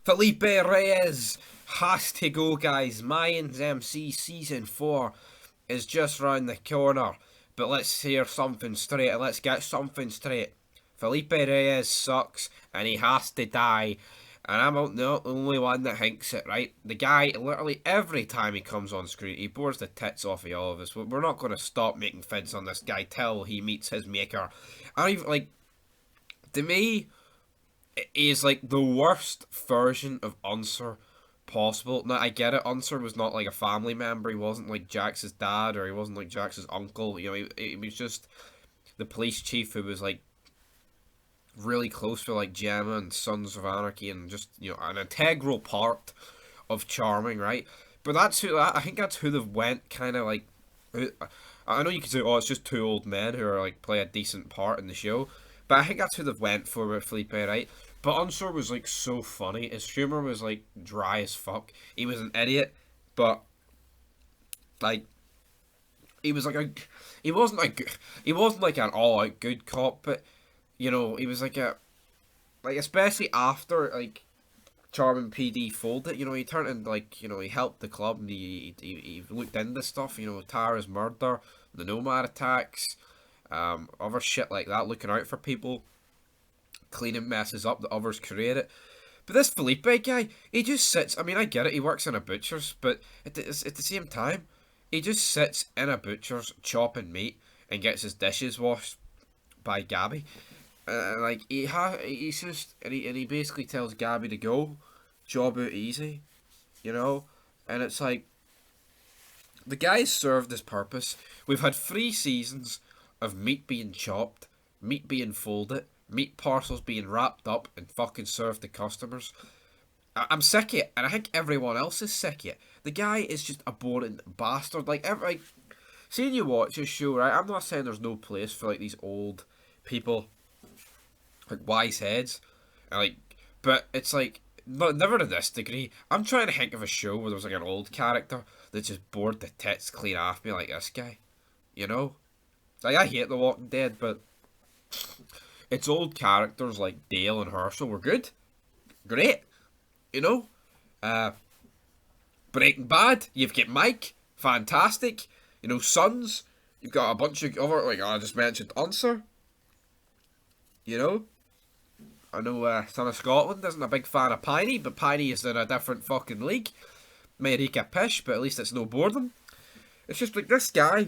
Felipe Reyes has to go, guys. Mayans MC Season 4 is just round the corner. But let's hear something straight. Let's get something straight. Felipe Reyes sucks and he has to die. And I'm not the only one that thinks it, right? The guy, literally every time he comes on screen, he bores the tits off of all of us. We're not going to stop making vids on this guy till he meets his maker. I don't even, like, to me, he is like the worst version of Unser possible. Now, I get it, Unser was not like a family member. He wasn't like Jax's dad, or he wasn't like Jax's uncle. You know, he was just the police chief who was like really close to like Gemma and Sons of Anarchy, and just, you know, an integral part of Charming, right? But that's who, I think that's who they've went kind of like. I know you could say, oh, it's just two old men who are like play a decent part in the show, but I think that's who they've went for with Felipe, right? But Unser was like so funny. His humor was like dry as fuck. He was an idiot, but like he was like a, he wasn't like an all out good cop, but you know, he was like a, like, especially after like Charming PD folded, you know, he turned into like, you know, he helped the club and he looked into stuff, you know, Tara's murder, the Nomad attacks, other shit like that, looking out for people, cleaning messes up that others created. But this Felipe guy, he just sits, I mean, I get it, he works in a butcher's, but at the same time, he just sits in a butcher's chopping meat and gets his dishes washed by Gabby. Like he's just, and he basically tells Gabby to go, job out easy, you know, and it's like the guy's served his purpose. We've had 3 seasons of meat being chopped, meat being folded, meat parcels being wrapped up and fucking served to customers. I'm sick of it, and I think everyone else is sick of it. The guy is just a boring bastard. Like seeing you watch his show, right? I'm not saying there's no place for like these old people, like wise heads, and like, but it's like never to this degree. I'm trying to think of a show where there was like an old character that just bored the tits clean off me like this guy, you know. Like, I hate The Walking Dead, but its old characters like Dale and Herschel were good, great, you know. Breaking Bad, you've got Mike, fantastic, you know. Sons, you've got a bunch of other, like I just mentioned, Unser, you know. I know Son of Scotland isn't a big fan of Piney, but Piney is in a different fucking league. Marika Pish, but at least it's no boredom. It's just like this guy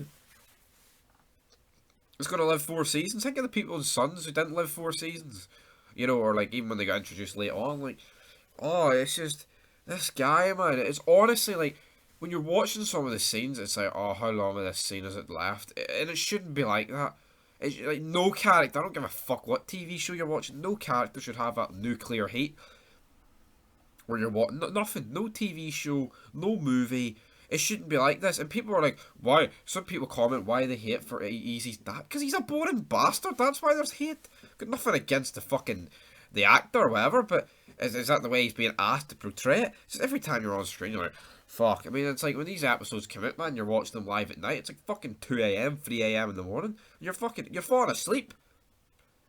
is going to live 4 seasons. Think of the people in Sons who didn't live 4 seasons. You know, or like even when they got introduced late on. Like, oh, it's just, this guy, man. It's honestly like, when you're watching some of the scenes, it's like, oh, how long of this scene is it left? And it shouldn't be like that. It's like, no character, I don't give a fuck what TV show you're watching, no character should have that nuclear hate where you're watching, nothing, no TV show, no movie, it shouldn't be like this. And people are like, why? Some people comment why they hate for Easy's dad, because he's a boring bastard, that's why there's hate. Got nothing against the actor or whatever, but is that the way he's being asked to portray it? Just every time you're on screen, you're like, fuck. I mean, it's like when these episodes come out, man, you're watching them live at night, it's like fucking 2 a.m, 3 a.m. in the morning, you're falling asleep.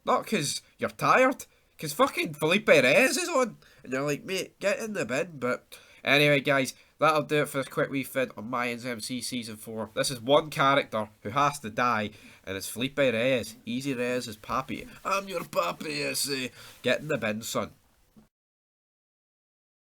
Not because you're tired, because fucking Felipe Reyes is on, and you're like, mate, get in the bin. But anyway, guys, that'll do it for this quick wee vid on Mayans MC Season 4. This is one character who has to die, and it's Felipe Reyes. Easy Reyes is PAPI. I'm your PAPI, I say. Get in the bin, son.